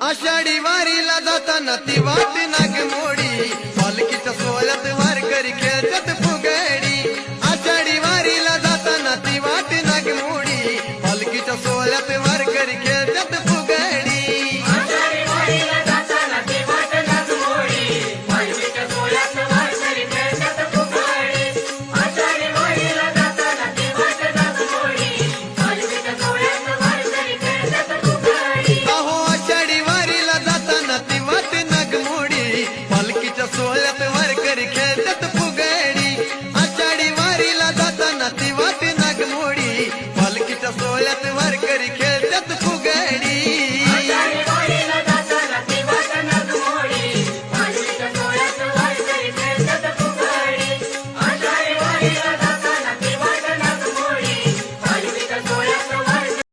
आषाढी वारीला जाताना ती वाट नागमोडी पालखीच्या सोहळ्यात वारकरी खेळतात फुगडी आषाढी वारीला जाताना ती वाट नागमोडी पालखीच्या सोहळ्यात वारकरी खेळतात फुगडी आषाढी वारीला जाताना ती वाट नागमोडी पालखीच्या सोहळ्यात वारकरी खेळतात फुगडी आषाढी वारीला जाताना ती वाट नागमोडी पालखीच्या सोहळ्यात वारकरी खेळतात फुगडी अहो आषाढी वारीला जाताना ती वाट नागमोडी पालखीच्या सोहळ्यात वारकरी खेळतात फुगडी आषाढी वारीला जाताना ती वाट नागमोडी पालखीच्या सोहळ्यात वारकरी खेळ